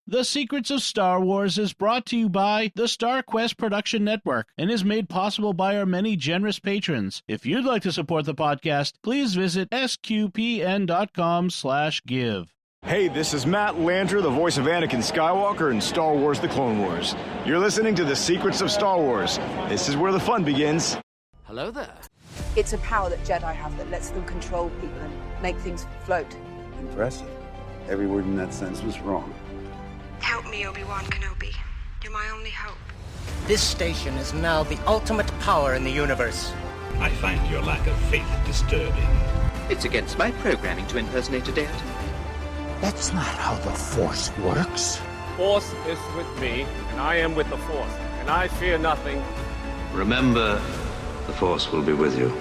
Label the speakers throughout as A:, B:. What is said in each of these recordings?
A: The Secrets of Star Wars is brought to you by the Star Quest Production Network and is made possible by our many generous patrons. If you'd like to support the podcast, please visit sqpn.com/give.
B: Hey, this is Matt Landry, the voice of Anakin Skywalker in Star Wars The Clone Wars. You're listening to The Secrets of Star Wars. This is where the fun begins.
C: Hello there.
D: It's a power that Jedi have that lets them control people and make things float.
E: Impressive. Every word in that sentence was wrong.
F: Help me, Obi-Wan Kenobi. You're my only hope.
C: This station is now the ultimate power in the universe.
G: I find your lack of faith disturbing.
H: It's against my programming to impersonate a deity.
I: That's not how the Force works.
J: Force is with me, and I am with the Force, and I fear nothing.
G: Remember, the Force will be with you,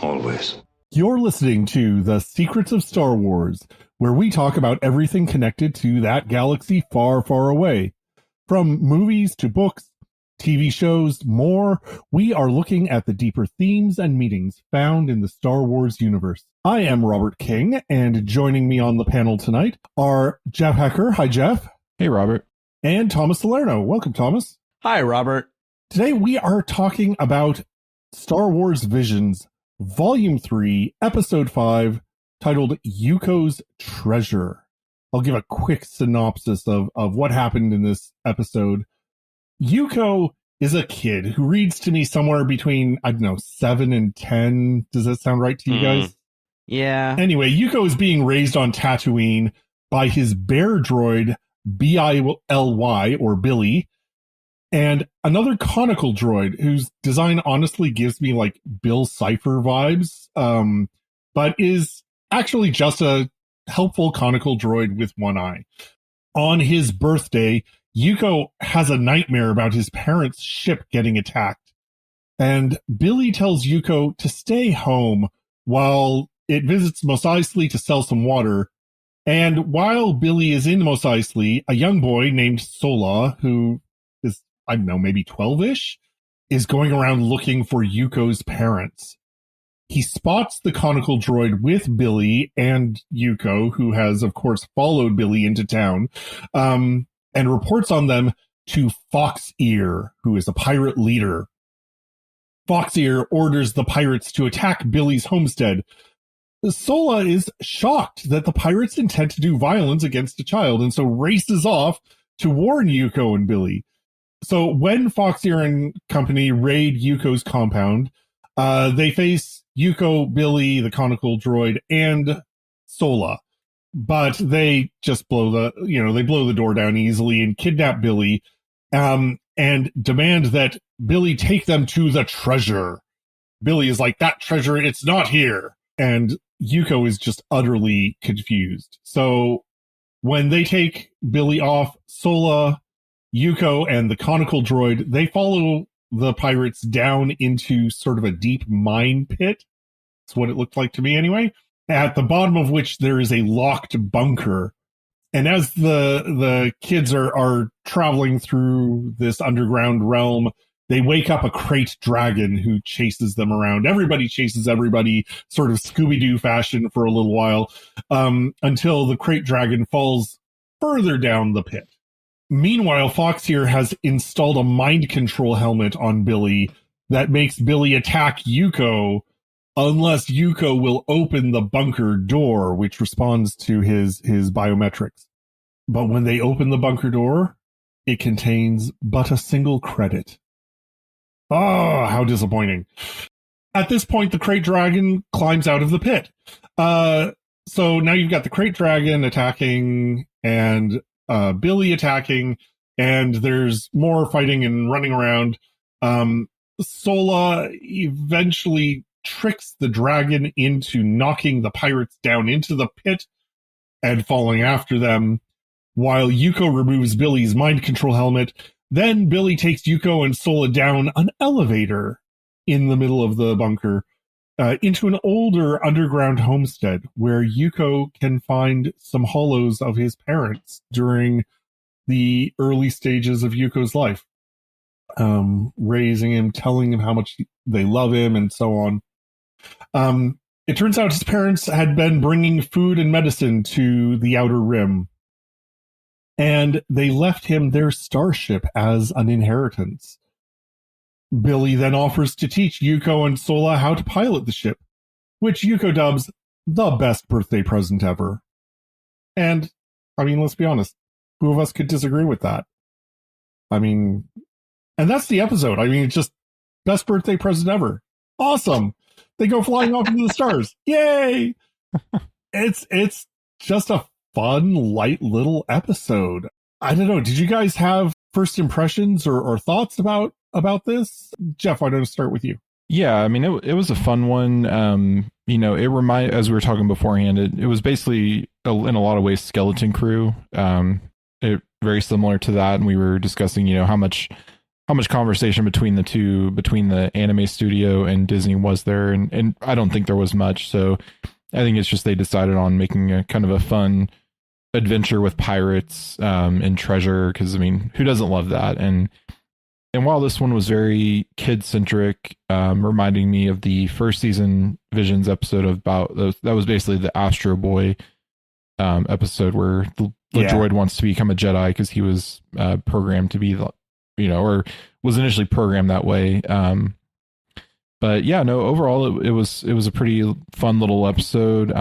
G: always.
K: You're listening to The Secrets of Star Wars, where we talk about everything connected to that galaxy far, far away. From movies to books, TV shows, more, we are looking at the deeper themes and meanings found in the Star Wars universe. I am Robert King, and joining me on the panel tonight are Jeff Haecker. Hi, Jeff.
L: Hey, Robert.
K: And Thomas Salerno. Welcome, Thomas.
L: Hi, Robert.
K: Today we are talking about Star Wars Visions, Volume 3, Episode 5, titled Yuko's Treasure. I'll give a quick synopsis of what happened in this episode. Yuko is a kid who reads to me somewhere between, 7 and 10. Does that sound right to you guys?
L: Yeah.
K: Anyway, Yuko is being raised on Tatooine by his bear droid, Billy, or Billy, and another conical droid whose design honestly gives me like Bill Cipher vibes, but is actually just a helpful conical droid with one eye. On his birthday, Yuko has a nightmare about his parents' ship getting attacked, and Billy tells Yuko to stay home while it visits Mos Eisley to sell some water. And while Billy is in Mos Eisley, a young boy named Sola, who is, maybe 12-ish, is going around looking for Yuko's parents. He spots the conical droid with Billy and Yuko, who has, of course, followed Billy into town, and reports on them to Foxear, who is a pirate leader. Foxear orders the pirates to attack Billy's homestead. Sola is shocked that the pirates intend to do violence against a child, and so races off to warn Yuko and Billy. So when Foxear and company raid Yuko's compound, they face Yuko, Billy, the conical droid, and Sola. But they just blow the door down easily and kidnap Billy, and demand that Billy take them to the treasure. Billy is like, that treasure, it's not here. And Yuko is just utterly confused. So when they take Billy off, Sola, Yuko, and the conical droid, they follow the pirates down into sort of a deep mine pit. That's what it looked like to me anyway. At the bottom of which there is a locked bunker. And as the kids are traveling through this underground realm, they wake up a crate dragon who chases them around. Everybody chases everybody, sort of Scooby-Doo fashion for a little while, until the crate dragon falls further down the pit. Meanwhile, Foxear has installed a mind control helmet on Billy that makes Billy attack Yuko unless Yuko will open the bunker door, which responds to his biometrics. But when they open the bunker door, it contains but a single credit. Oh, how disappointing. At this point, the crate dragon climbs out of the pit. So now you've got the crate dragon attacking and Billy attacking, and there's more fighting and running around. Sola eventually tricks the dragon into knocking the pirates down into the pit and falling after them, while Yuko removes Billy's mind control helmet. Then Billy takes Yuko and Sola down an elevator in the middle of the bunker into an older underground homestead where Yuko can find some hollows of his parents during the early stages of Yuko's life, raising him, telling him how much they love him, and so on. It turns out his parents had been bringing food and medicine to the Outer Rim. and they left him their starship as an inheritance. Billy then offers to teach Yuko and Sola how to pilot the ship, which Yuko dubs the best birthday present ever. And, I mean, let's be honest, who of us could disagree with that? I mean, and that's the episode. I mean, it's just best birthday present ever. Awesome. They go flying off into the stars. Yay! It's just a fun, light little episode. I don't know. Did you guys have first impressions or thoughts about this? Jeff, why don't I start with you?
M: Yeah, I mean, it was a fun one. As we were talking beforehand, it was basically in a lot of ways Skeleton Crew. Very similar to that, and we were discussing, how much conversation between the anime studio and Disney was there, and I don't think there was much. So I think it's just they decided on making a kind of a fun adventure with pirates and treasure, because I mean, who doesn't love that? And while this one was very kid-centric, reminding me of the first season Visions episode that was basically the Astro Boy episode where the droid wants to become a Jedi because he was programmed to be, or was initially programmed that way. But yeah, no, overall it was a pretty fun little episode.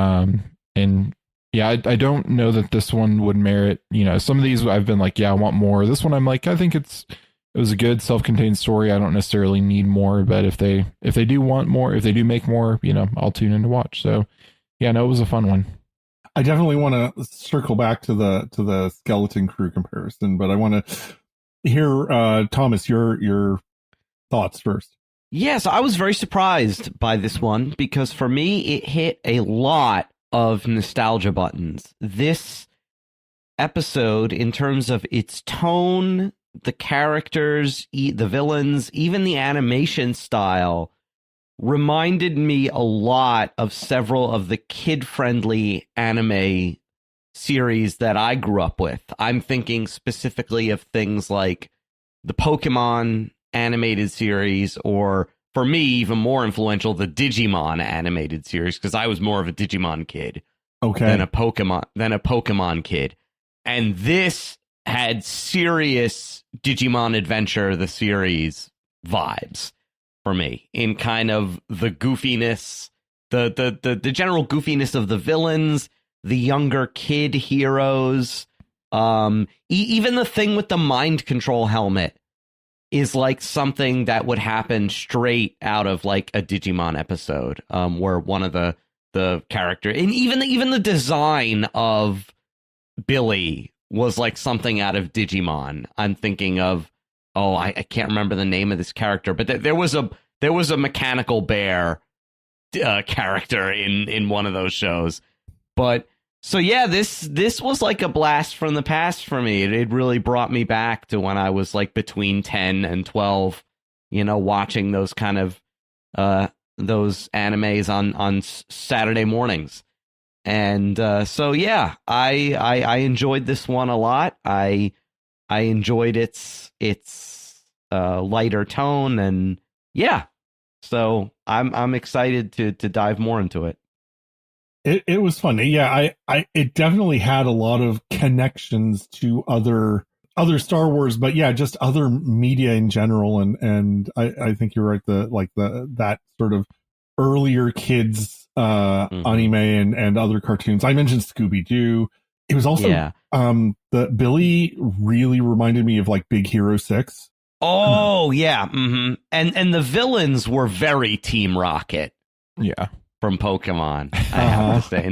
M: And yeah, I don't know that this one would merit, some of these I've been like, yeah, I want more. This one I'm like, I think it was a good self-contained story. I don't necessarily need more, but if they do want more, if they do make more, I'll tune in to watch. So yeah, no, it was a fun one.
K: I definitely want to circle back to the Skeleton Crew comparison, but I want to hear Thomas, your thoughts first.
L: Yes, I was very surprised by this one because for me it hit a lot of nostalgia buttons. This episode, in terms of its tone, the characters, the villains, even the animation style, reminded me a lot of several of the kid-friendly anime series that I grew up with. I'm thinking specifically of things like the Pokemon animated series, or for me, even more influential, the Digimon animated series, because I was more of a Digimon kid than a Pokemon kid. And this had serious Digimon Adventure, the series, vibes for me, in kind of the goofiness, the general goofiness of the villains, the younger kid heroes, even the thing with the mind control helmet is like something that would happen straight out of like a Digimon episode, where one of the character, and even the design of Billy was like something out of Digimon. I'm thinking of, I can't remember the name of this character, but there was a mechanical bear character in one of those shows. But so yeah, this was like a blast from the past for me. It really brought me back to when I was like between 10 and 12, watching those kind of those animes on Saturday mornings. And so yeah, I enjoyed this one a lot. I enjoyed its lighter tone, and yeah, so I'm excited to dive more into it.
K: It was fun. Yeah, it definitely had a lot of connections to other Star Wars, but yeah, just other media in general. And I think you're right. That sort of earlier kids anime and other cartoons. I mentioned Scooby-Doo. It was also the Billy really reminded me of like Big Hero 6.
L: Oh yeah, and the villains were very Team Rocket.
M: Yeah.
L: From Pokemon, I have to say,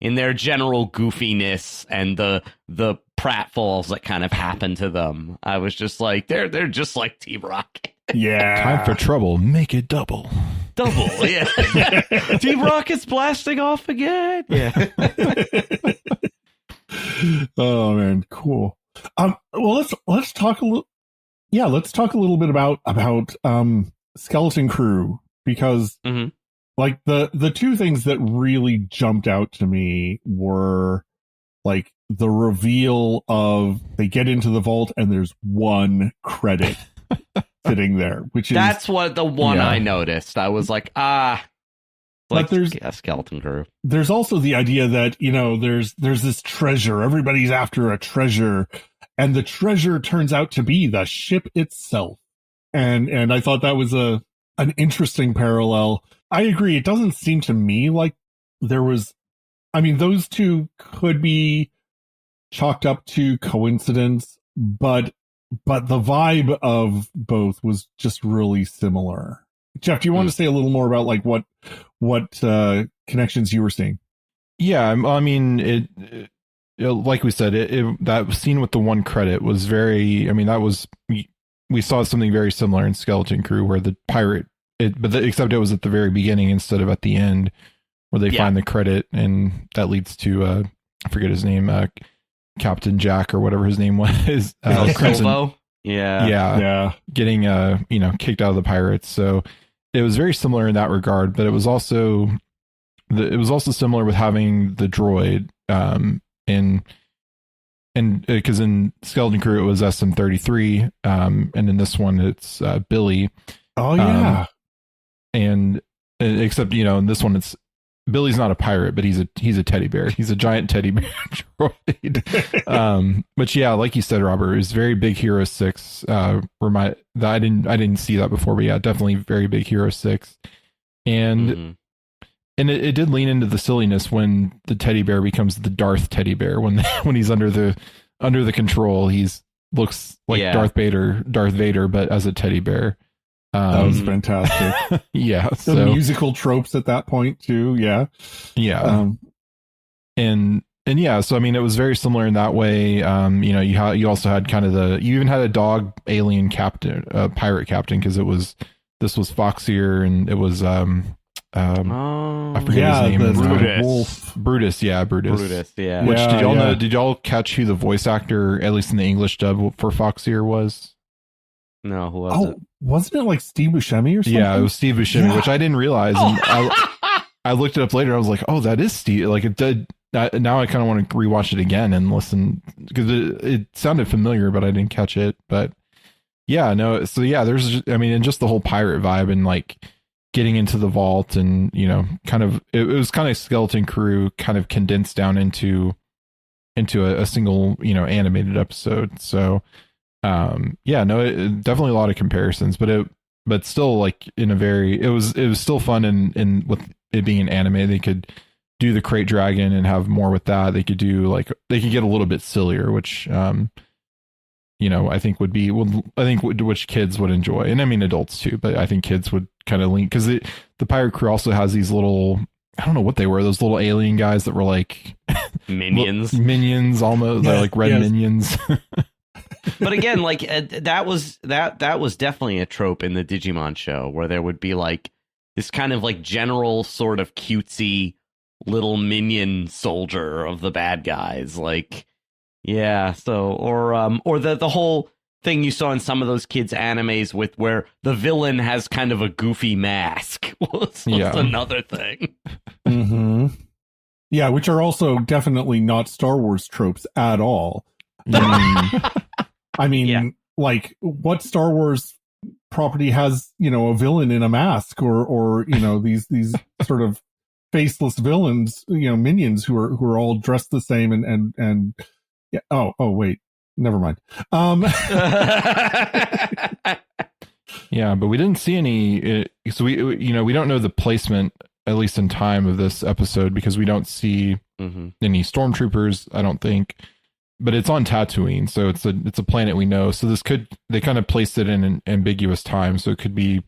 L: in their general goofiness and the pratfalls that kind of happen to them, I was just like, they're just like Team Rocket.
K: Yeah,
M: time for trouble, make it double,
L: yeah. Team Rocket's blasting off again. Yeah.
K: Oh man, cool. Well, let's talk a little. Yeah, let's talk a little bit about Skeleton Crew, because. Like the two things that really jumped out to me were like the reveal of they get into the vault and there's one credit sitting there, that's
L: what the one I noticed. I was like, Like
K: there's
L: a skeleton crew.
K: There's also the idea that, there's this treasure. Everybody's after a treasure, and the treasure turns out to be the ship itself. And I thought that was an interesting parallel. I agree. It doesn't seem to me like there was, those two could be chalked up to coincidence, but the vibe of both was just really similar. Jeff, do you want to say a little more about like what connections you were seeing?
M: Yeah, it like we said, that scene with the one credit was very. We saw something very similar in Skeleton Crew, where the pirate, except it was at the very beginning instead of at the end, where they find the credit, and that leads to I forget his name, Captain Jack or whatever his name was,
L: Crimson. Yeah,
M: getting kicked out of the pirates. So it was very similar in that regard, but it was also similar with having the droid, and because in Skeleton Crew it was SM-33, and in this one it's Billy.
K: Oh yeah,
M: and except in this one it's Billy's not a pirate, but he's a teddy bear. He's a giant teddy bear droid. But yeah, like you said, Robert, it was very Big Hero 6. I didn't see that before, but yeah, definitely very Big Hero 6. And and it did lean into the silliness when the teddy bear becomes the Darth teddy bear when he's under the control. He's looks like Darth Vader, but as a teddy bear.
K: That was fantastic.
M: Yeah.
K: The musical tropes at that point too. Yeah.
M: Yeah. And yeah, so it was very similar in that way. You also had kind of you even had a dog alien captain, pirate captain, because this was Foxier, and it was I forget his name. Brutus. Yeah, Brutus.
L: Yeah.
M: Which did y'all know? Did y'all catch who the voice actor, at least in the English dub, for Foxier was?
L: No, who was it?
K: Wasn't it like Steve Buscemi or something?
M: Yeah, it was Steve Buscemi, which I didn't realize. And I looked it up later. I was like, oh, that is Steve. Like it did. Now I kind of want to rewatch it again and listen, because it sounded familiar, but I didn't catch it. But yeah, no. So yeah, there's, and just the whole pirate vibe, and like getting into the vault, and kind of it was kind of Skeleton Crew kind of condensed down into a single animated episode. So definitely a lot of comparisons, but still like in a very, it was still fun, and with it being an anime, they could do the crate dragon and have more with that. They could do they could get a little bit sillier, which I think which kids would enjoy, and adults too, but I think kids would kind of lean, because the pirate crew also has these little, I don't know what they were, those little alien guys that were like minions almost. They're like red minions.
L: But again, like that was definitely a trope in the Digimon show, where there would be like this kind of like general sort of cutesy little minion soldier of the bad guys, like or the whole thing you saw in some of those kids' animes with where the villain has kind of a goofy mask was another thing.
K: Mm-hmm. Yeah, which are also definitely not Star Wars tropes at all. Like what Star Wars property has, a villain in a mask, or these sort of faceless villains, minions who are all dressed the same and yeah. Oh wait, never mind.
M: Yeah, but we didn't see any. So we don't know the placement, at least in time, of this episode, because we don't see any stormtroopers, I don't think. But it's on Tatooine, so it's a planet we know. So they kind of placed it in an ambiguous time. So it could be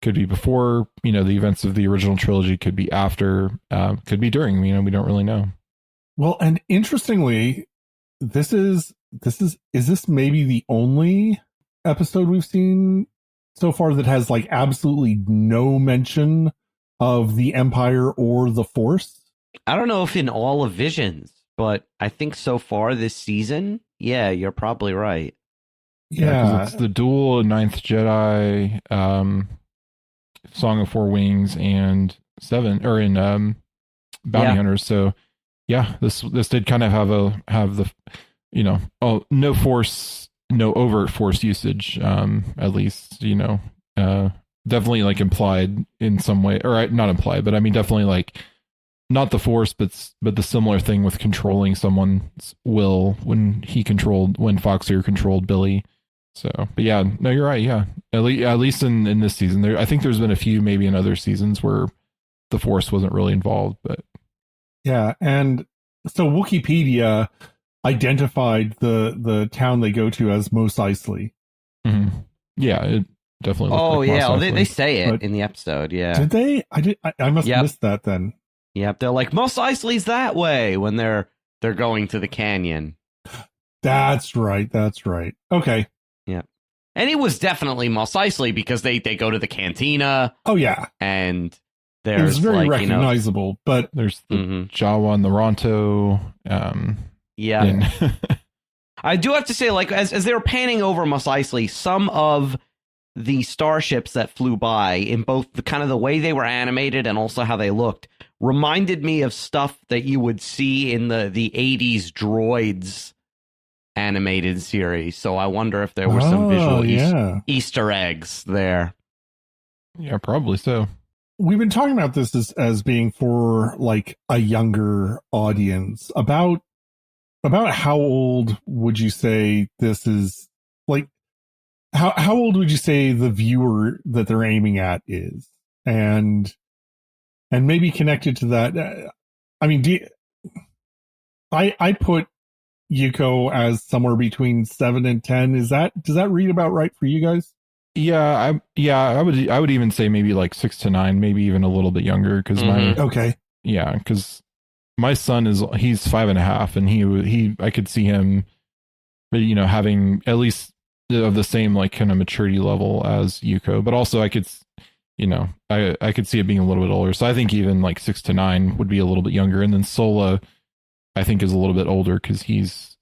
M: before, the events of the original trilogy, could be after, could be during, we don't really know.
K: Well, and interestingly, is this maybe the only episode we've seen so far that has like absolutely no mention of the Empire or the Force?
L: I don't know if in all of Visions, but I think so far this season, yeah, you're probably right.
M: Yeah, it's the duel, Ninth Jedi, Song of Four Wings, and Seven, or in Bounty Hunters. So yeah, this did kind of have the no force, no overt force usage, at least definitely like implied in some way, or not implied, but I mean definitely like not the Force, but the similar thing with controlling someone's will when Foxeer controlled Billy. So, but yeah, no, you're right. Yeah, at least in this season, I think there's been a few maybe in other seasons where the Force wasn't really involved, but
K: yeah, and so Wikipedia identified the town they go to as Mos Eisley.
M: Mm-hmm. Yeah, it definitely.
L: Oh
M: like
L: yeah,
M: Mos Eisley.
L: they say it in the episode. Yeah,
K: did they? I must have missed that then.
L: Yep, they're like Mos Eisley's that way when they're going to the canyon.
K: That's right. Okay.
L: Yeah, and it was definitely Mos Eisley because they go to the cantina.
K: Oh yeah,
L: and there's
K: it was very
L: like,
K: recognizable, but
M: there's the Jawa and the Ronto.
L: Yeah. I do have to say, like, as they were panning over Mos Eisley, some of the starships that flew by, in both the kind of the way they were animated and also how they looked, reminded me of stuff that you would see in the 80s Droids animated series. So I wonder if there were some visual Easter eggs there.
M: Yeah, probably so.
K: We've been talking about this as being for like a younger audience. About how old would you say this is? Like, how old would you say the viewer that they're aiming at is? And maybe connected to that, I mean, I put Yuko as somewhere between 7 and 10. Does that read about right for you guys?
M: Yeah, I would even say maybe like 6 to 9, maybe even a little bit younger, because because my son he's 5.5, and I could see him, having at least of the same like kind of maturity level as Yuko, but also I could see it being a little bit older. So I think even like 6 to 9 would be a little bit younger, and then Sola, I think, is a little bit older because he's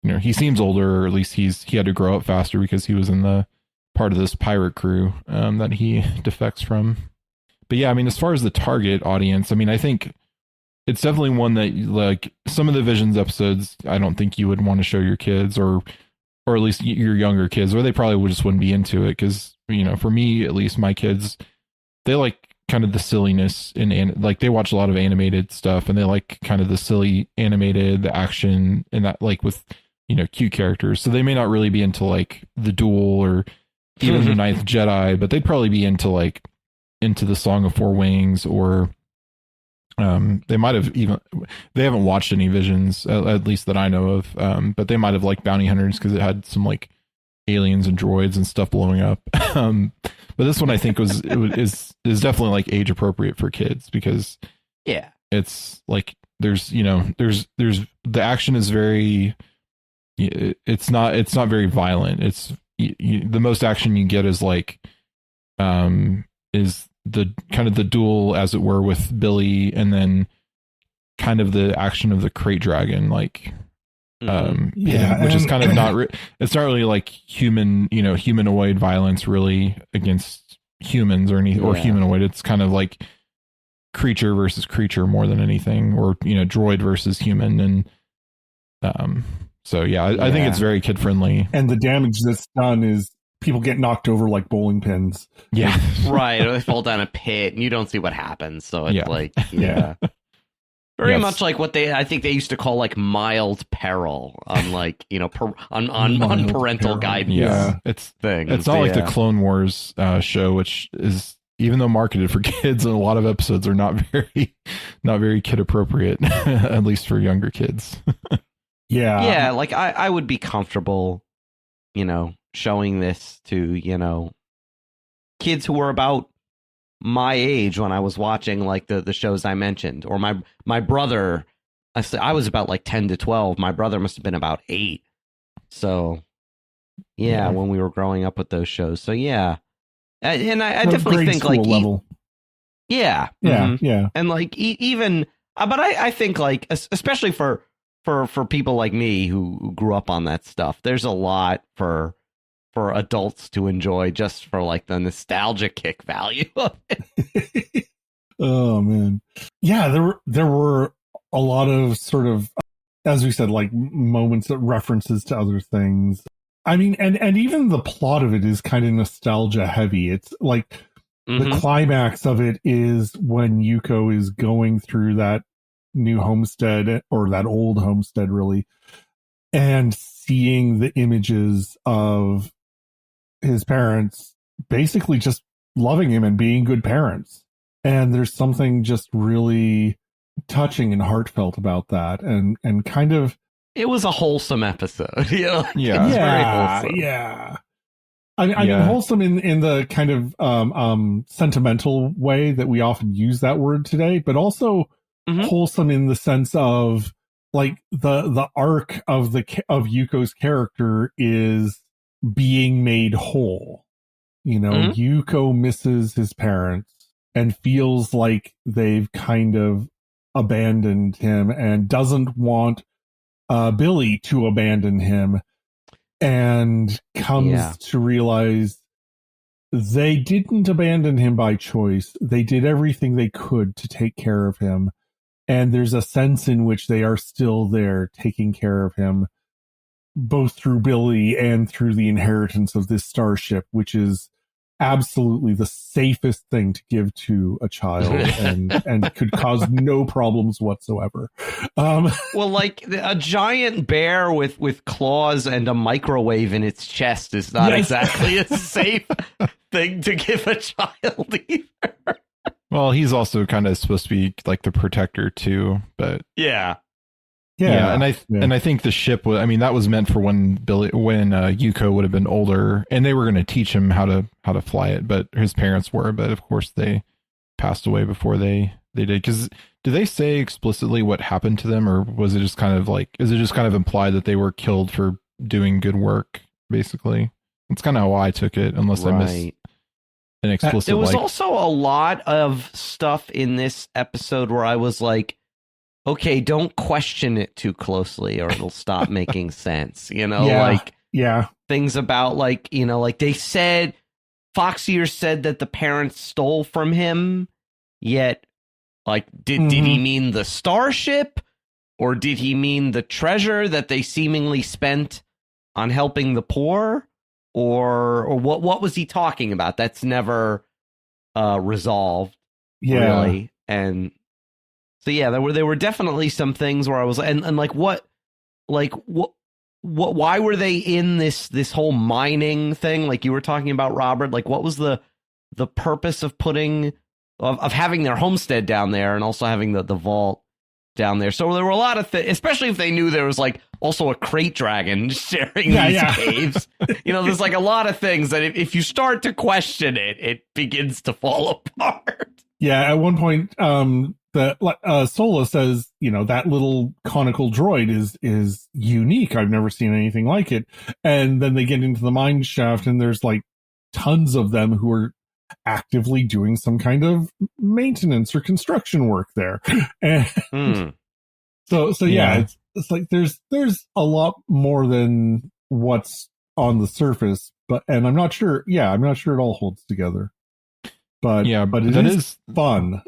M: he seems older, or at least he had to grow up faster because he was in the part of this pirate crew that he defects from. But yeah, I mean, as far as the target audience, I mean, I think it's definitely one that, like, some of the Visions episodes, I don't think you would want to show your kids, or at least your younger kids, or they probably just wouldn't be into it. Because, for me, at least, my kids, they like kind of the silliness like they watch a lot of animated stuff, and they like kind of the silly animated, the action, and that, like, with, cute characters. So they may not really be into like the Duel or even the Ninth Jedi, but they'd probably be into the Song of Four Wings, or they might have they haven't watched any Visions, at least that I know of, but they might have liked Bounty Hunters because it had some like aliens and droids and stuff blowing up. But this one I think is definitely like age appropriate for kids, because it's like there's the action is very, it's not very violent. It's the most action you get is like is the kind of the duel, as it were, with Billy, and then kind of the action of the crate dragon, like which is kind of it's not really like humanoid violence really against humans or humanoid. It's kind of like creature versus creature more than anything, or droid versus human. And so I think it's very kid friendly, and
K: the damage that's done is people get knocked over like bowling pins.
L: Yeah. Right. Or they fall down a pit and you don't see what happens. So it's very much like what I think they used to call like mild peril on like, on parental guidance.
M: Yeah. It's not like the Clone Wars show, which is, even though marketed for kids, and a lot of episodes are not very kid appropriate, at least for younger kids.
L: Yeah. Like I would be comfortable, showing this to, kids who were about my age when I was watching like the shows I mentioned, or my brother. I was about like 10 to 12. My brother must have been about 8. So when we were growing up with those shows. So and I definitely think like
K: level.
L: And like even, but I think like, especially for people like me who grew up on that stuff, there's a lot for adults to enjoy, just for like the nostalgia kick value of it.
K: Oh man. Yeah, there were a lot of sort of, as we said, like moments of references to other things. I mean, and even the plot of it is kind of nostalgia heavy. It's like the climax of it is when Yuko is going through that new homestead, or that old homestead really, and seeing the images of his parents basically just loving him and being good parents. And there's something just really touching and heartfelt about that, and kind of,
L: it was a wholesome episode.
K: Yeah.
L: Very wholesome.
K: Yeah. I mean, wholesome in the kind of sentimental way that we often use that word today, but also wholesome in the sense of like the arc of Yuko's character is being made whole. You know, Yuko misses his parents and feels like they've kind of abandoned him and doesn't want Billy to abandon him, and comes to realize they didn't abandon him by choice. They did everything they could to take care of him. And there's a sense in which they are still there taking care of him, both through Billy and through the inheritance of this starship, which is absolutely the safest thing to give to a child and could cause no problems whatsoever.
L: Well, like a giant bear with claws and a microwave in its chest is not exactly a safe thing to give a child either.
M: Well, he's also kind of supposed to be like the protector too, but
L: yeah.
M: And I think the ship was, I mean, that was meant for when Yuko would have been older, and they were going to teach him how to fly it, but his parents were, but of course they passed away before they did. Because do they say explicitly what happened to them, or was it just kind of like, is it just kind of implied that they were killed for doing good work? Basically, that's kind of how I took it, unless I missed an explicit.
L: There was also a lot of stuff in this episode where I was like, okay, don't question it too closely or it'll stop making sense. You know, things about like, you know, like they said, Foxier said that the parents stole from him, yet like, did he mean the starship, or did he mean the treasure that they seemingly spent on helping the poor, or what was he talking about? That's never resolved, really. And so there were definitely some things where I was and what why were they in this whole mining thing, like you were talking about, Robert? Like, what was the purpose of having their homestead down there and also having the vault down there? So there were a lot of things, especially if they knew there was like also a crate dragon sharing these caves. You know, there's like a lot of things that if you start to question it begins to fall apart.
K: Yeah, at one point, Sola says, you know, that little conical droid is unique. I've never seen anything like it. And then they get into the mine shaft, and there's like tons of them who are actively doing some kind of maintenance or construction work there. And so it's like there's a lot more than what's on the surface, and I'm not sure it all holds together. But it is fun.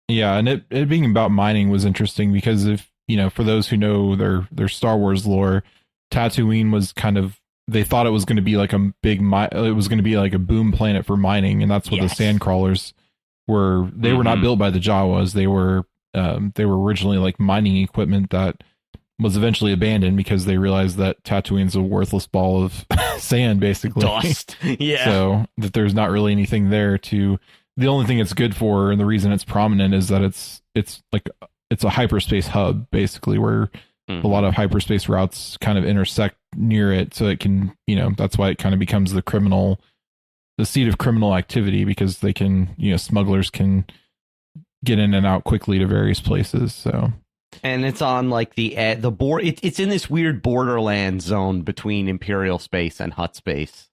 M: Yeah, and it being about mining was interesting because, if you know, for those who know their Star Wars lore, Tatooine was kind of, they thought it was going to be like a big it was going to be like a boom planet for mining, and that's what the sandcrawlers were. They were not built by the Jawas. They were originally like mining equipment that was eventually abandoned because they realized that Tatooine's a worthless ball of sand, basically.
L: Dust. Yeah.
M: So that there's not really anything there to. The only thing it's good for, and the reason it's prominent, is that it's a hyperspace hub, basically, where a lot of hyperspace routes kind of intersect near it. So it can, you know, that's why it kind of becomes the seat of criminal activity, because they can, you know, smugglers can get in and out quickly to various places. So.
L: And it's on like the board. It's in this weird borderland zone between Imperial space and Hutt space.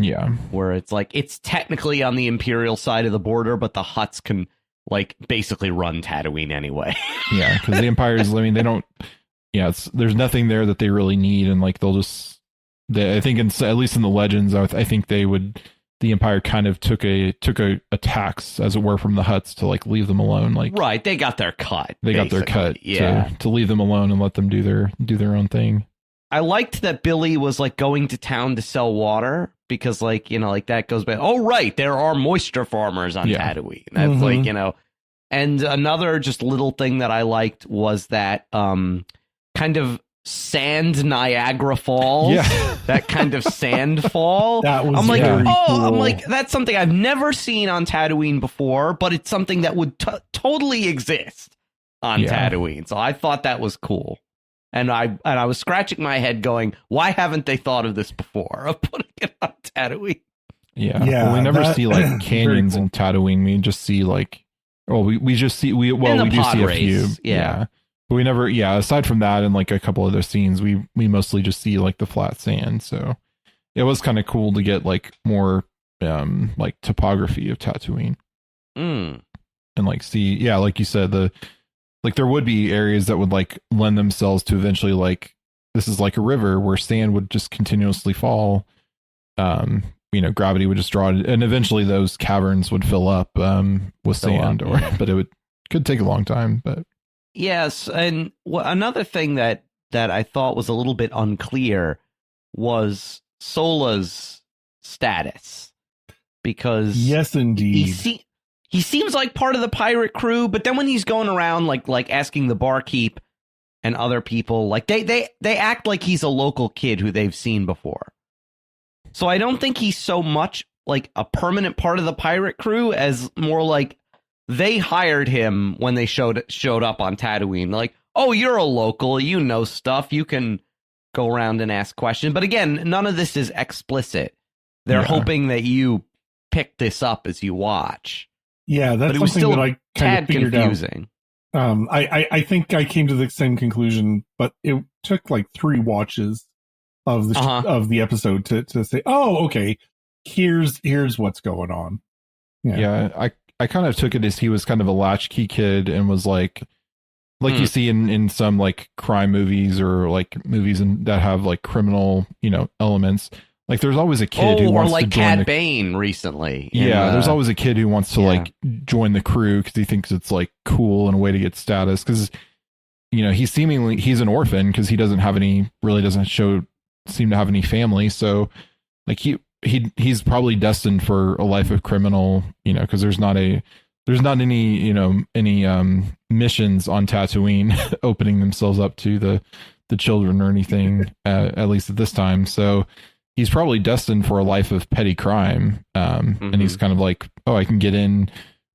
M: Yeah,
L: where it's like it's technically on the Imperial side of the border, but the Hutts can like basically run Tatooine anyway.
M: Yeah, because the Empire's, I mean, they don't. Yeah, there's nothing there that they really need, and like I think at least in the Legends, I think the Empire kind of took a tax, as it were, from the Hutts to like leave them alone. Like,
L: right, they got their cut.
M: They got their cut. Yeah, to leave them alone and let them do their own thing.
L: I liked that Billy was like going to town to sell water because like, you know, like that goes back. Oh, right. There are moisture farmers on Tatooine. That's like, you know, and another just little thing that I liked was that kind of sand Niagara Falls, that kind of sand fall.
K: That was
L: I'm like,
K: cool.
L: I'm like, that's something I've never seen on Tatooine before, but it's something that would totally exist on Tatooine. So I thought that was cool. And I was scratching my head going, why haven't they thought of this before, of putting it on Tatooine?
M: Yeah. Well, we never see like canyons in Tatooine. We just see like, we just see, we do see a few. Yeah. But we never, aside from that and like a couple other scenes, we mostly just see like the flat sand. So it was kind of cool to get like more like topography of Tatooine. And like see, like you said, like there would be areas that would like lend themselves to eventually like, this is like a river where sand would just continuously fall. You know, gravity would just draw it, and eventually those caverns would fill up with sand, but it could take a long time. But
L: yes, and another thing that I thought was a little bit unclear was Sola's status, because
K: yes, indeed,
L: he seems like part of the pirate crew, but then when he's going around like asking the barkeep and other people, like they act like he's a local kid who they've seen before. So I don't think he's so much like a permanent part of the pirate crew as more like they hired him when they showed up on Tatooine. Like, oh, you're a local, you know stuff, you can go around and ask questions. But again, none of this is explicit. They're hoping that you pick this up as you watch.
K: Yeah, that's
L: but it was
K: something
L: still
K: that I kind of figured
L: confusing.
K: Out. I think I came to the same conclusion, but it took like 3 watches of the of the episode to say, oh, okay, here's what's going on.
M: I kind of took it as he was kind of a latchkey kid and was like you see in some like crime movies or like movies that have like criminal, you know, elements. Like there's always a kid who wants
L: like
M: to join
L: Cad Bane recently.
M: There's always a kid who wants to like join the crew because he thinks it's like cool and a way to get status. Because you know he's an orphan because he doesn't seem to have any family. So like he's probably destined for a life of criminal. You know, because there's not any missions on Tatooine opening themselves up to the children or anything. At least at this time. So. He's probably destined for a life of petty crime. And he's kind of like, oh, I can get in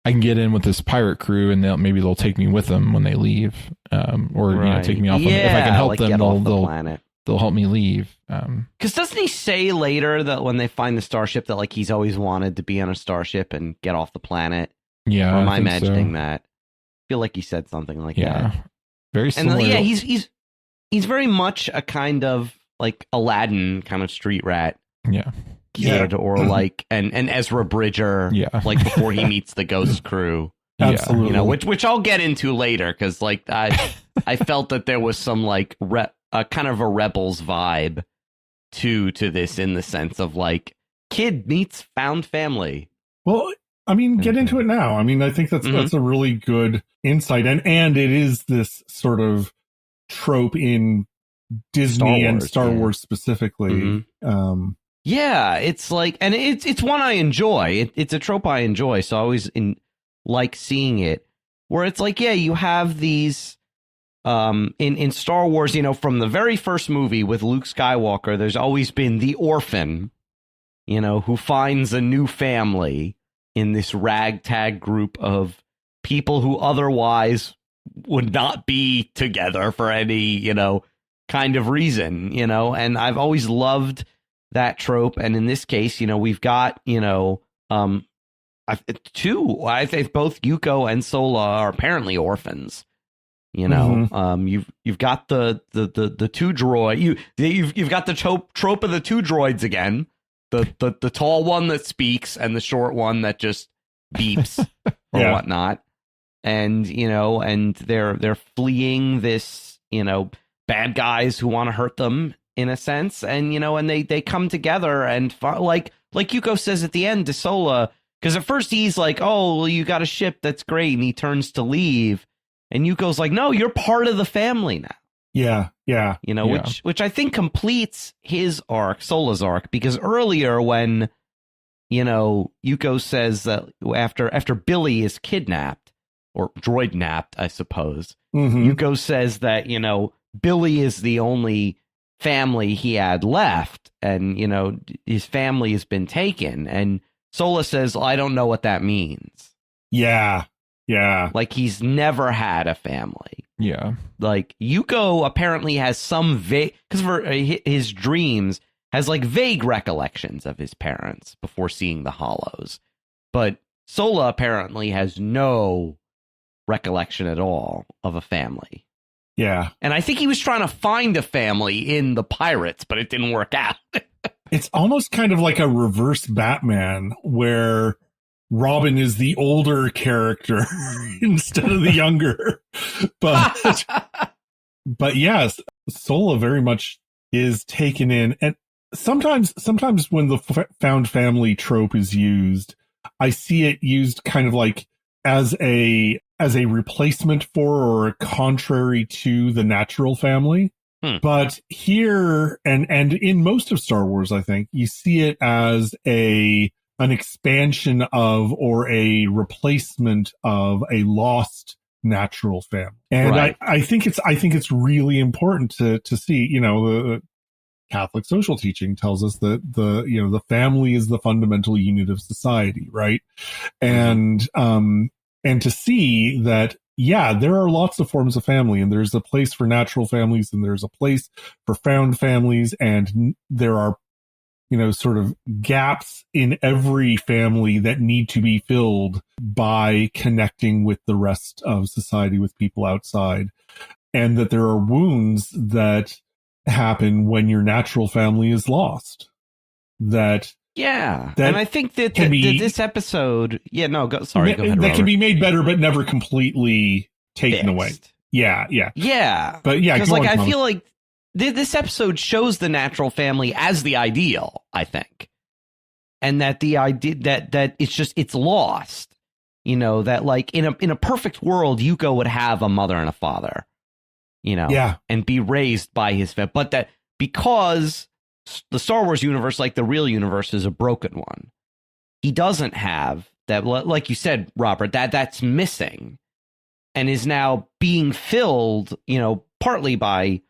M: with this pirate crew and maybe they'll take me with them when they leave. Or, you know, take me off. If I can help them, they'll help me leave.
L: Cause doesn't he say later that when they find the starship that like, he's always wanted to be on a starship and get off the planet?
M: Yeah.
L: Or am I imagining that? I feel like he said something like that.
M: Very similar.
L: And he's very much a kind of, like Aladdin kind of street rat kid, or like and Ezra Bridger, like before he meets the Ghost crew.
K: Absolutely.
L: You know, which I'll get into later because like I felt that there was some like kind of a Rebels vibe to this in the sense of like kid meets found family.
K: Well, I mean, get into it now. I mean, I think that's a really good insight, and it is this sort of trope in Disney and Star Wars specifically.
L: It's like, and it's one I enjoy. It's a trope I enjoy, so I always like seeing it. Where it's like, you have these in Star Wars, you know, from the very first movie with Luke Skywalker, there's always been the orphan, you know, who finds a new family in this ragtag group of people who otherwise would not be together for any, you know, kind of reason, you know, and I've always loved that trope. And in this case, you know, we've got, you know, I think both Yuko and Sola are apparently orphans, you know. You've got the two droid, you've got the trope of the two droids again, the tall one that speaks and the short one that just beeps or whatnot. And, you know, and they're fleeing this, you know, bad guys who want to hurt them in a sense. And, you know, and they come together and like Yuko says at the end to Sola, because at first he's like, oh, well, you got a ship. That's great. And he turns to leave. And Yuko's like, no, you're part of the family now.
K: Yeah.
L: Which I think completes his arc, Sola's arc, because earlier when, Yuko says that after Billy is kidnapped, or droid napped, I suppose, Yuko says that, Billy is the only family he had left, and, his family has been taken, and Sola says, I don't know what that means.
K: Yeah.
L: Like, he's never had a family.
M: Yeah.
L: Like, Yuko apparently has some vague, because for his dreams, has like vague recollections of his parents before seeing the hollows. But Sola apparently has no recollection at all of a family.
K: Yeah.
L: And I think he was trying to find a family in the Pirates, but it didn't work out.
K: It's almost kind of like a reverse Batman, where Robin is the older character instead of the younger. But yes, Sola very much is taken in. And sometimes when the found family trope is used, I see it used kind of like as a replacement for or a contrary to the natural family. But here and in most of Star Wars, I think you see it as an expansion of or a replacement of a lost natural family. And right. I think it's really important to see, the Catholic social teaching tells us that the family is the fundamental unit of society, right? And to see that, yeah, there are lots of forms of family, and there's a place for natural families, and there's a place for found families, and there are, sort of gaps in every family that need to be filled by connecting with the rest of society, with people outside, and that there are wounds that happen when your natural family is lost.
L: And I think that this episode, go ahead.
K: That can be made better, but never completely taken away. Yeah. But yeah,
L: because I feel like this episode shows the natural family as the ideal, I think, and that the idea that it's lost. That like in a perfect world, Yuko would have a mother and a father, and be raised by his family, but that because the Star Wars universe, like the real universe, is a broken one. He doesn't have that, like you said, Robert, that's missing, and is now being filled, partly by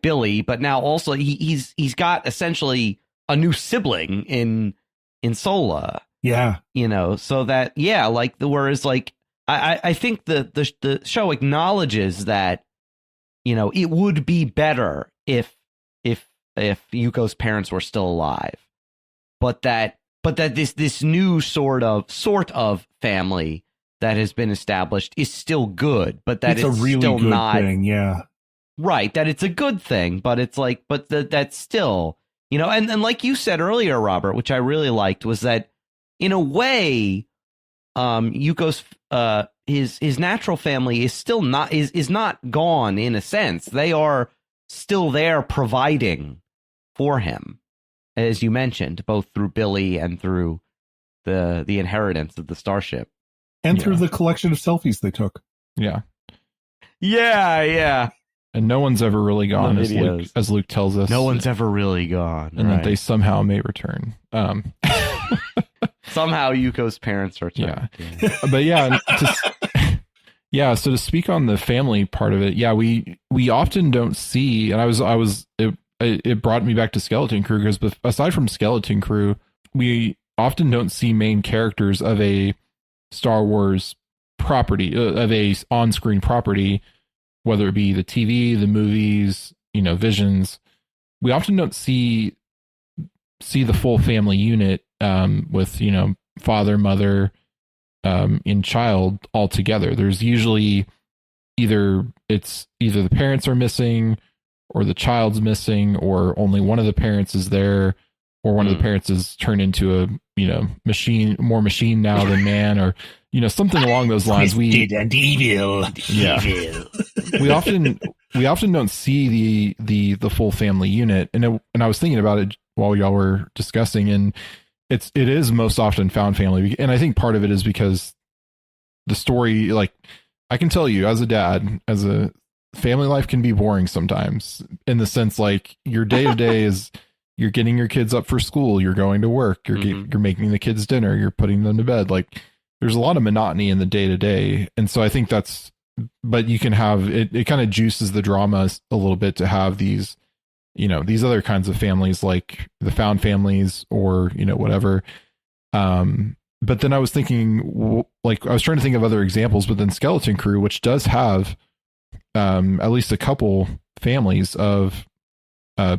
L: Billy, but now also he's got essentially a new sibling in Sola.
K: Yeah.
L: So that, whereas like I think the show acknowledges that, it would be better if Yuko's parents were still alive, but that this new sort of family that has been established is still good, but that it's a really still good not
K: thing. Yeah.
L: Right. That it's a good thing, but it's like, that's still, and like you said earlier, Robert, which I really liked, was that in a way, Yuko's, his natural family is still not, is not gone in a sense. They are still there providing for him, as you mentioned, both through Billy and through the inheritance of the starship.
K: And through the collection of selfies they took.
M: Yeah.
L: Yeah.
M: And no one's ever really gone, as Luke tells us.
L: No one's ever really gone.
M: And that they somehow may return.
L: Somehow Yuko's parents return.
M: Yeah. But so to speak on the family part of it, we often don't see, and it brought me back to Skeleton Crew, because aside from Skeleton Crew, we often don't see main characters of a Star Wars property, of a on-screen property, whether it be the TV, the movies, Visions. We often don't see the full family unit with, father, mother, and child all together. There's usually either the parents are missing, or the child's missing, or only one of the parents is there, or one of the parents is turned into a, more machine now than man, or, something along those lines.
I: Twisted and evil.
M: Yeah. we often don't see the full family unit. And I was thinking about it while y'all were discussing, and it is most often found family. And I think part of it is because the story, like, I can tell you as a dad, as a family life can be boring sometimes, in the sense like your day to day is you're getting your kids up for school, you're going to work, you're making the kids dinner, you're putting them to bed. Like there's a lot of monotony in the day to day. And so I think but you can have it kind of juices the drama a little bit to have these, these other kinds of families, like the found families or, whatever. But then I was thinking, like, I was trying to think of other examples, but then Skeleton Crew, which does have at least a couple families of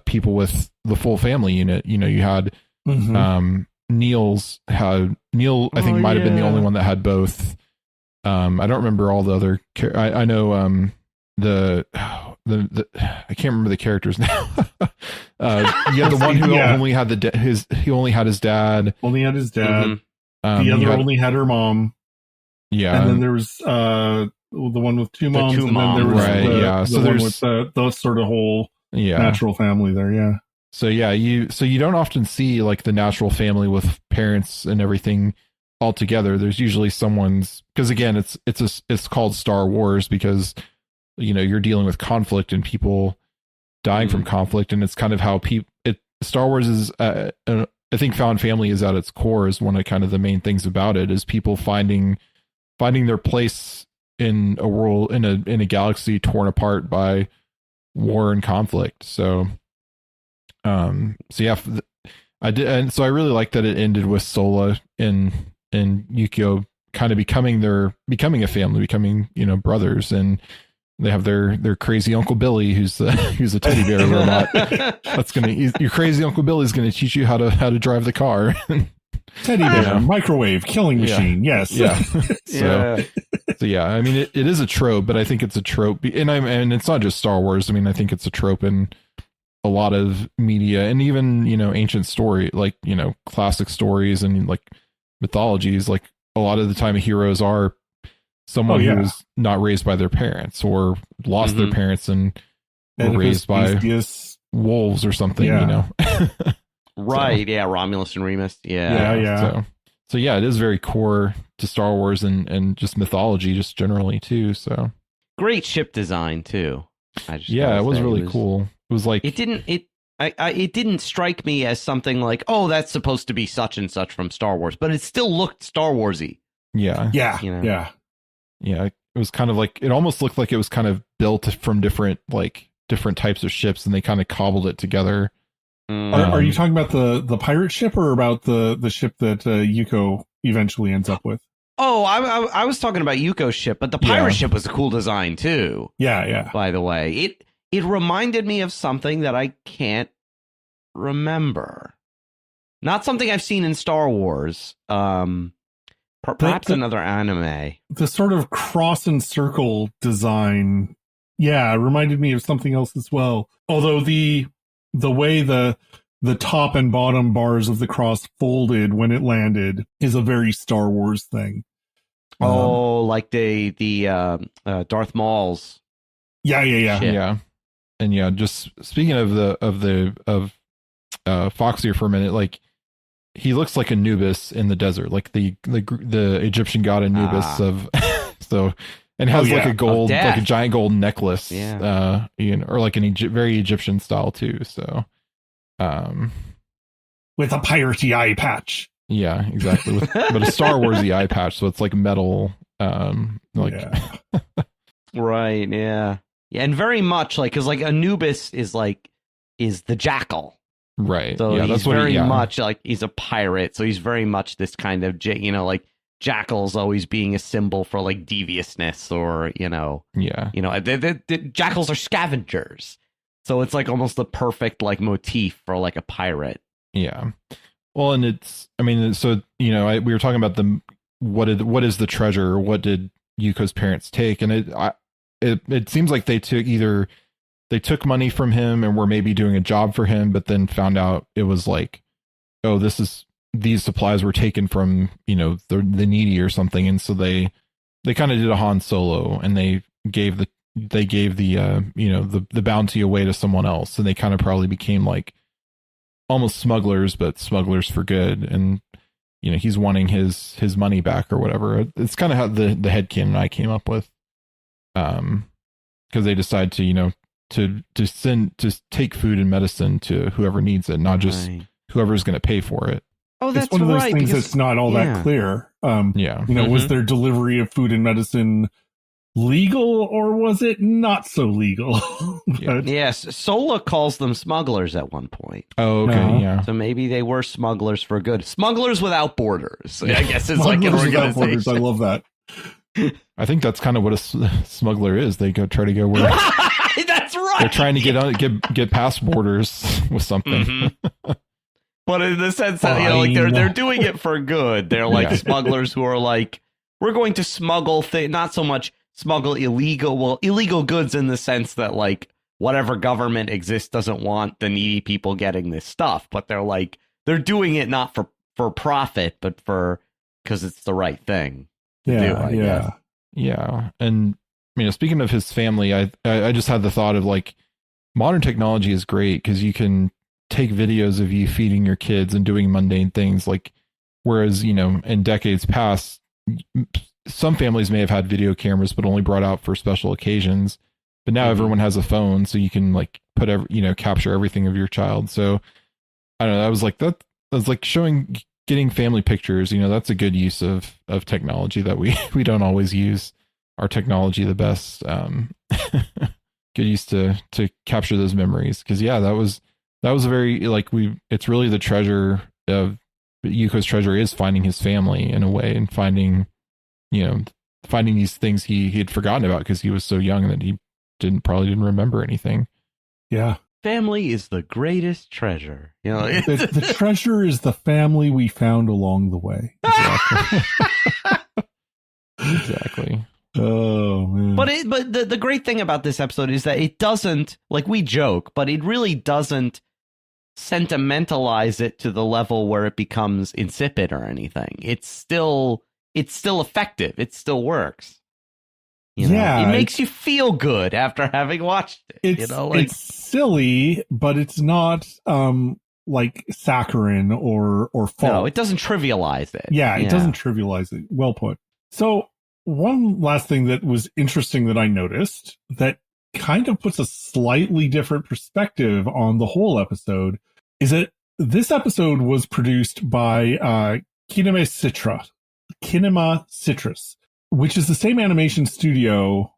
M: people with the full family unit. You had Neil, I think might have been the only one that had both. I don't remember all the other. I know the I can't remember the characters now. You had the one who only had he only had his dad.
K: Only had his dad. The other only had her mom.
M: Yeah,
K: and then there was the one with two moms, and then there was the one with the sort of whole natural family there. Yeah.
M: So you don't often see like the natural family with parents and everything all together. There's usually because again, it's called Star Wars because you're dealing with conflict and people dying from conflict, and it's kind of how Star Wars is. I think found family is at its core is one of kind of the main things about it, is people finding their place in a world, in a galaxy torn apart by war and conflict. So I did, and so I really like that it ended with Sola and Yukio kind of becoming a family, becoming brothers, and they have their crazy Uncle Billy, who's a teddy bear robot. Your crazy Uncle Billy's gonna teach you how to drive the car.
K: Teddy bear, microwave, killing machine. Yes.
M: Yeah. So yeah, I mean, it is a trope, but I think it's a trope, and it's not just Star Wars. I mean, I think it's a trope in a lot of media, and even ancient story, like classic stories and like mythologies. Like a lot of the time, heroes are someone who was not raised by their parents or lost their parents and were raised by wolves or something.
L: Right. So, Romulus and Remus.
M: So yeah, it is very core to Star Wars and just mythology, just generally too. So
L: great ship design too.
M: It was really cool. It was like
L: it didn't strike me as something like, oh, that's supposed to be such and such from Star Wars, but it still looked Star Warsy.
K: Yeah.
M: It was kind of like, it almost looked like it was kind of built from different types of ships, and they kind of cobbled it together.
K: Are you talking about the pirate ship or about the ship that Yuko eventually ends up with?
L: Oh, I was talking about Yuko's ship, but the pirate ship was a cool design too.
K: Yeah.
L: By the way, it reminded me of something that I can't remember. Not something I've seen in Star Wars. Perhaps another anime.
K: The sort of cross and circle design, reminded me of something else as well. Although the way the top and bottom bars of the cross folded when it landed is a very Star Wars thing.
L: Like the Darth Maul's.
K: Yeah.
M: And just speaking of Foxier for a minute, like, he looks like Anubis in the desert, like the Egyptian god Anubis and has like a gold, like a giant gold necklace, or like very Egyptian style too. So,
K: with a piratey eye patch.
M: Yeah, exactly. But a Star Warsy eye patch, so it's like metal,
L: right, yeah, and very much like, because like Anubis is the jackal.
M: Right.
L: So he's very much like, he's a pirate. So he's very much this kind of, like jackals always being a symbol for like deviousness, or, the jackals are scavengers. So it's like almost the perfect like motif for like a pirate.
M: Yeah. Well, and we were talking about what is the treasure? What did Yuko's parents take? And it seems like they took money from him and were maybe doing a job for him, but then found out it was like, oh, these supplies were taken from, the needy or something. And so they kind of did a Han Solo, and they gave the bounty away to someone else. And they kind of probably became like almost smugglers, but smugglers for good. And, he's wanting his money back or whatever. It's kind of how the headcanon I came up with. because they decide to, you know, to take food and medicine to whoever needs it, not just whoever's going to pay for it.
L: Oh, that's
K: it's one of those
L: right,
K: things that's not all that clear. You know, was their delivery of food and medicine legal, or was it not so legal?
L: Yes, Sola calls them smugglers at one point.
M: Oh, okay, yeah.
L: So maybe they were smugglers for good. Smugglers Without Borders, I guess, is like an
K: Smugglers Without
L: organization.
K: Borders, I love that.
M: I think that's kind of what a smuggler is. They try to go where
L: that's right.
M: They're trying to get past borders with something.
L: But in the sense that, you know, like they're doing it for good. They're like smugglers who are like, we're going to smuggle not so much smuggle illegal goods in the sense that like whatever government exists doesn't want the needy people getting this stuff, but they're doing it not for profit, but because it's the right thing to do, I guess.
M: Yeah. And you know, speaking of his family, I just had the thought of like modern technology is great because you can take videos of you feeding your kids and doing mundane things, like whereas, you know, in decades past, some families may have had video cameras but only brought out for special occasions, but now everyone has a phone, so you can like capture everything of your child. So I don't know, that was like getting family pictures, you know, that's a good use of technology that we don't always use our technology the best. Good use to capture those memories, because that was a very it's really the treasure of Yuko's treasure is finding his family in a way, and finding these things he had forgotten about because he was so young that he probably didn't remember anything. Yeah.
L: Family is the greatest treasure. You know,
K: the treasure is the family we found along the way.
M: Exactly.
K: Oh man.
L: But the great thing about this episode is that it doesn't, like, we joke, but it really doesn't sentimentalize it to the level where it becomes insipid or anything. It's still effective. It still works. You know? It makes you feel good after having watched it.
K: It's silly, but it's not like saccharine or false.
L: No, it doesn't trivialize it.
K: Yeah, it doesn't trivialize it. Well put. So one last thing that was interesting that I noticed that kind of puts a slightly different perspective on the whole episode is that this episode was produced by Kinema Citrus, which is the same animation studio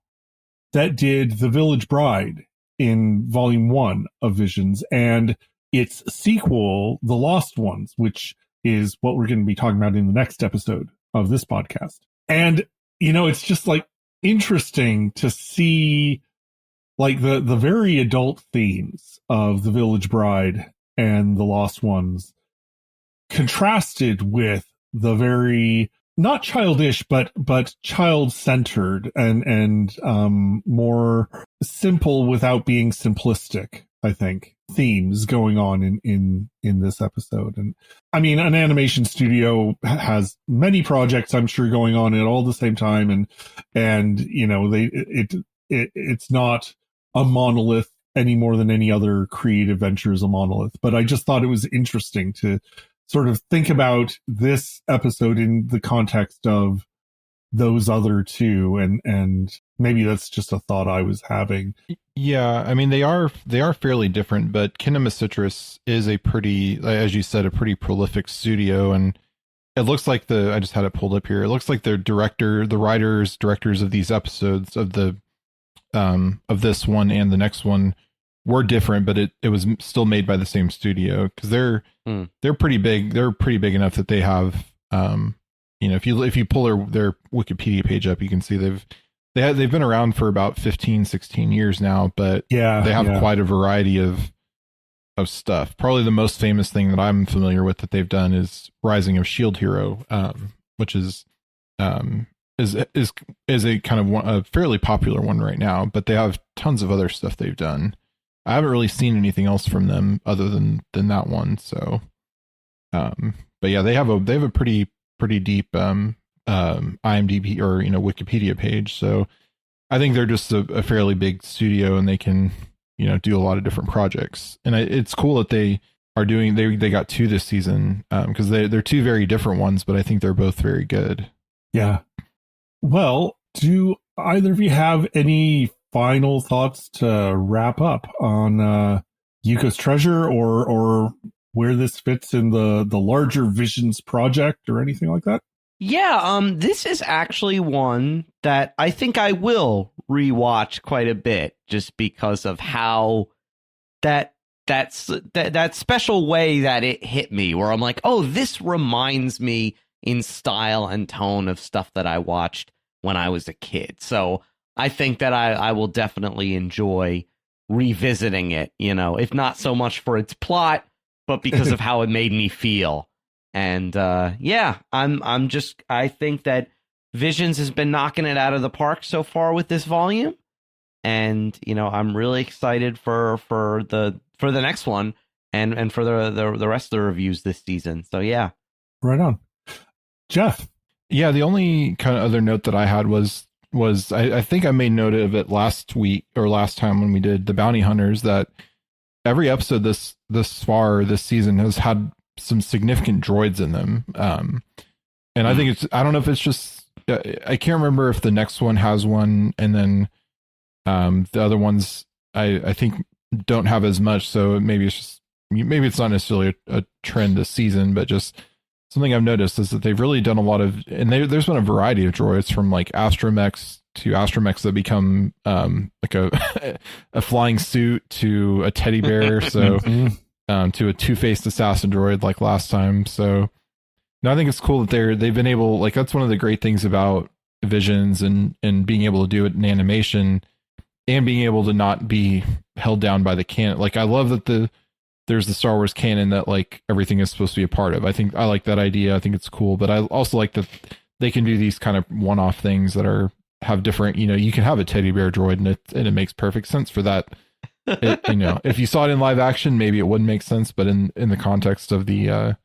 K: that did The Village Bride in Volume 1 of Visions, and its sequel, The Lost Ones, which is what we're going to be talking about in the next episode of this podcast. And, you know, it's just like interesting to see like the very adult themes of The Village Bride and The Lost Ones contrasted with the very not childish, but child-centered and more simple without being simplistic, I think, themes going on in this episode. And I mean, an animation studio has many projects, I'm sure, going on at all the same time, and you know, it's not a monolith any more than any other creative venture is a monolith. But I just thought it was interesting to sort of think about this episode in the context of those other two, and maybe that's just a thought I was having.
M: Yeah, I mean, they are fairly different, but Kinema Citrus is a pretty, as you said, a pretty prolific studio, and it looks like I just had it pulled up here. It looks like the directors of these episodes of this one and the next one were different, but it was still made by the same studio, because they're pretty big. They're pretty big enough that they have, you know, if you pull their Wikipedia page up, you can see they've been around for about 15, 16 years now, but they have quite a variety of stuff. Probably the most famous thing that I'm familiar with that they've done is Rising of Shield Hero, which is a kind of a fairly popular one right now, but they have tons of other stuff they've done. I haven't really seen anything else from them other than that one. So, but yeah, they have a pretty deep IMDb or, you know, Wikipedia page. So I think they're just a fairly big studio, and they can, you know, do a lot of different projects. And it's cool that they are doing. They got two this season, because they're two very different ones, but I think they're both very good.
K: Yeah. Well, do either of you have any final thoughts to wrap up on Yuka's Treasure or where this fits in the larger Visions project or anything like that?
L: Yeah, this is actually one that I think I will rewatch quite a bit, just because of how that special way that it hit me, where I'm like, oh, this reminds me in style and tone of stuff that I watched when I was a kid. So I think that I will definitely enjoy revisiting it, if not so much for its plot, but because of how it made me feel. And I think that Visions has been knocking it out of the park so far with this volume. And, I'm really excited for the next one and for the rest of the reviews this season. So, yeah.
K: Right on. Jeff.
M: Yeah, the only kind of other note that I had was I think I made note of it last week or last time when we did the Bounty Hunters, that every episode this far this season has had some significant droids in them. And I think I don't know if it's just, I can't remember if the next one has one, and then the other ones I think don't have as much. So maybe it's not necessarily a trend this season, but just something I've noticed is that they've really done a lot of, and there's been a variety of droids, from like astromechs to astromechs that become like a flying suit to a teddy bear. So to a two-faced assassin droid like last time. So no, I think it's cool that they've been able, like, that's one of the great things about Visions and being able to do it in animation and being able to not be held down by the canon. Like, I love that there's the Star Wars canon that like everything is supposed to be a part of. I like that idea. I think it's cool, but I also like that they can do these kind of one-off things that have different, you can have a teddy bear droid and it makes perfect sense for that. If you saw it in live action, maybe it wouldn't make sense, but in the context of that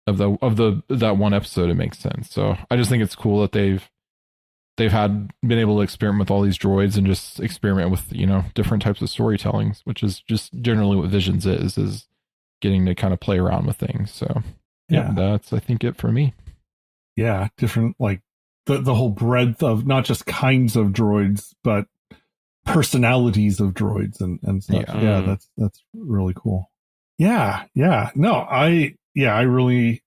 M: one episode, it makes sense. So I just think it's cool that they've been able to experiment with all these droids and just experiment with, different types of storytellings, which is just generally what Visions is getting to kind of play around with things. So yeah, that's, I think, it for me.
K: Yeah. Different, like the whole breadth of not just kinds of droids, but personalities of droids and stuff. Yeah, that's really cool. Yeah. No, I really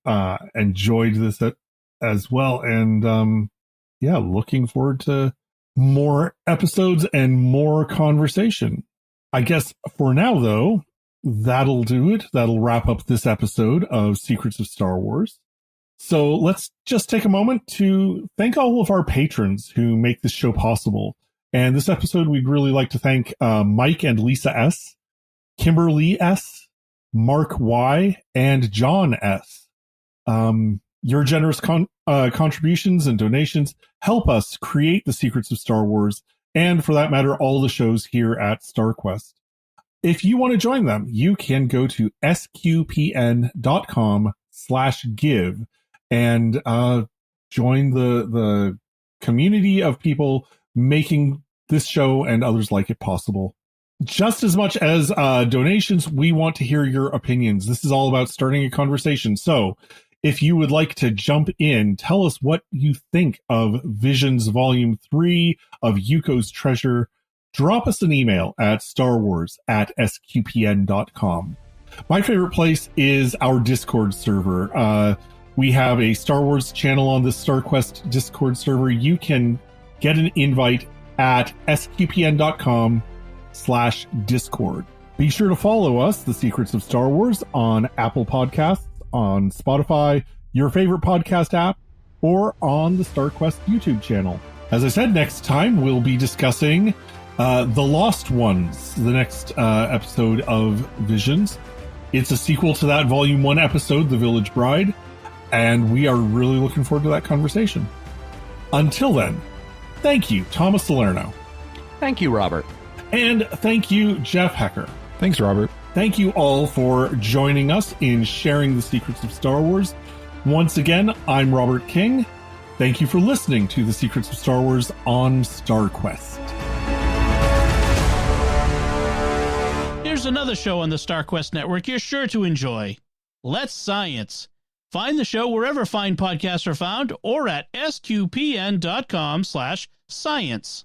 K: enjoyed this as well. And looking forward to more episodes and more conversation. I guess for now, though, that'll do it. That'll wrap up this episode of Secrets of Star Wars. So let's just take a moment to thank all of our patrons who make this show possible. And this episode, we'd really like to thank Mike and Lisa S., Kimberly S., Mark Y., and John S. Your generous contributions and donations help us create the Secrets of Star Wars, and for that matter, all the shows here at StarQuest. If you want to join them, you can go to sqpn.com/give and join the community of people making this show and others like it possible. Just as much as donations, we want to hear your opinions. This is all about starting a conversation. So if you would like to jump in, tell us what you think of Visions Volume 3 of Yuka's Treasure. Drop us an email at starwars@sqpn.com. My favorite place is our Discord server. We have a Star Wars channel on the StarQuest Discord server. You can get an invite at sqpn.com/Discord. Be sure to follow us, The Secrets of Star Wars, on Apple Podcasts, on Spotify, your favorite podcast app, or on the StarQuest YouTube channel. As I said, next time we'll be discussing The Lost Ones, the next episode of Visions. It's a sequel to that Volume 1 episode, The Village Bride, and we are really looking forward to that conversation. Until then, thank you, Thomas Salerno.
L: Thank you, Robert.
K: And thank you, Jeff Haecker.
M: Thanks, Robert.
K: Thank you all for joining us in sharing the Secrets of Star Wars. Once again, I'm Robert King. Thank you for listening to the Secrets of Star Wars on StarQuest.
A: Here's another show on the StarQuest network you're sure to enjoy. Let's Science. Find the show wherever fine podcasts are found or at sqpn.com/science.